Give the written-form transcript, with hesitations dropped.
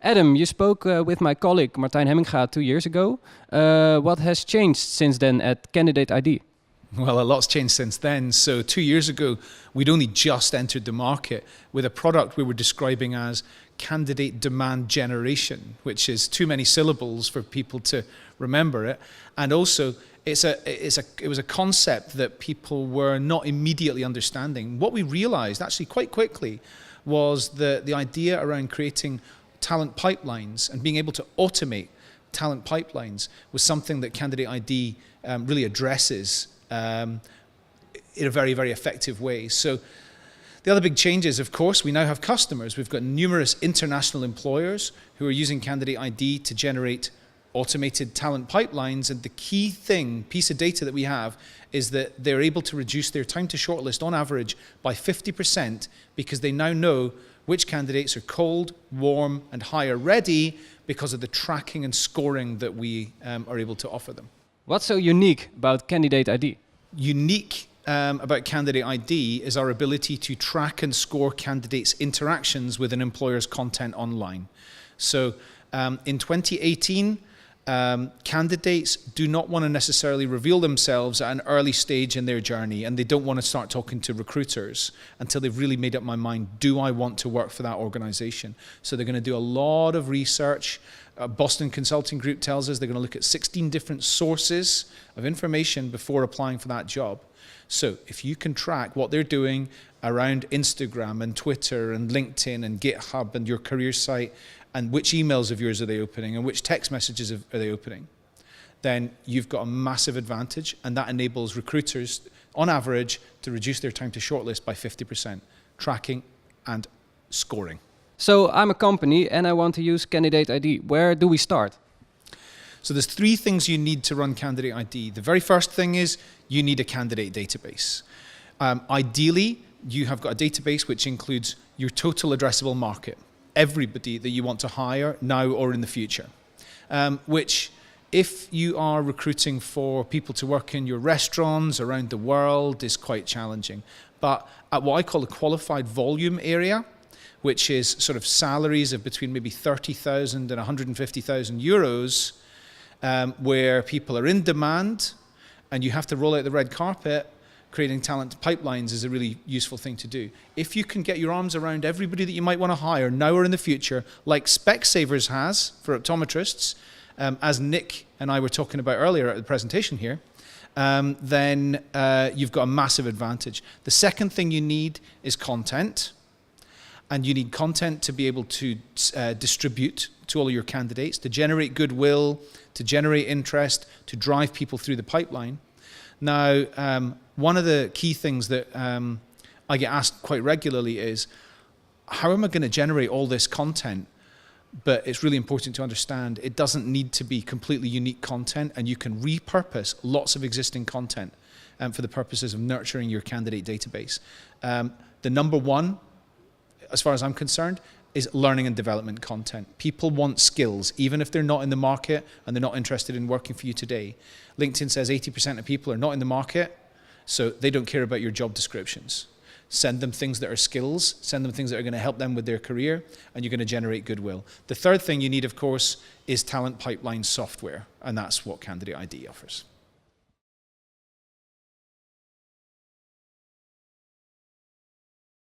Adam, you spoke with my colleague Martijn Hemminga 2 years ago. What has changed since then at Candidate.ID? Well, a lot's changed since then. So 2 years ago, we'd only just entered the market with a product we were describing as candidate demand generation, which is too many syllables for people to remember it. And also, it was a concept that people were not immediately understanding. What we realized actually quite quickly was the idea around creating talent pipelines and being able to automate talent pipelines was something that Candidate.ID really addresses in a very, very effective way. So the other big change is, of course, we now have customers. We've got numerous international employers who are using Candidate.ID to generate automated talent pipelines, and the key piece of data that we have is that they're able to reduce their time to shortlist on average by 50% because they now know which candidates are cold, warm, and hire ready because of the tracking and scoring that we are able to offer them. What's so unique about Candidate.ID? Unique about Candidate.ID is our ability to track and score candidates' interactions with an employer's content online. So in 2018, candidates do not want to necessarily reveal themselves at an early stage in their journey, and they don't want to start talking to recruiters until they've really made up my mind, do I want to work for that organization? So they're going to do a lot of research. Boston Consulting Group tells us they're going to look at 16 different sources of information before applying for that job. So if you can track what they're doing around Instagram and Twitter and LinkedIn and GitHub and your career site, and which emails of yours are they opening and which text messages are they opening, then you've got a massive advantage, and that enables recruiters, on average, to reduce their time to shortlist by 50%, tracking and scoring. So I'm a company and I want to use Candidate.ID. Where do we start? So there's 3 things you need to run Candidate.ID. The very first thing is you need a candidate database. Ideally, you have got a database which includes your total addressable market, everybody that you want to hire now or in the future, which if you are recruiting for people to work in your restaurants around the world is quite challenging. But at what I call the qualified volume area, which is sort of salaries of between maybe 30,000 and 150,000 euros, where people are in demand and you have to roll out the red carpet, creating talent pipelines is a really useful thing to do. If you can get your arms around everybody that you might want to hire now or in the future, like Specsavers has for optometrists, as Nick and I were talking about earlier at the presentation here, then you've got a massive advantage. The second thing you need is content. And you need content to be able to distribute to all of your candidates, to generate goodwill, to generate interest, to drive people through the pipeline. Now, one of the key things that I get asked quite regularly is, how am I going to generate all this content? But it's really important to understand it doesn't need to be completely unique content, and you can repurpose lots of existing content for the purposes of nurturing your candidate database. The number one, as far as I'm concerned, is learning and development content. People want skills, even if they're not in the market and they're not interested in working for you today. LinkedIn says 80% of people are not in the market, so they don't care about your job descriptions. Send them things that are skills, send them things that are going to help them with their career, and you're going to generate goodwill. The third thing you need, of course, is talent pipeline software, and that's what Candidate.ID offers.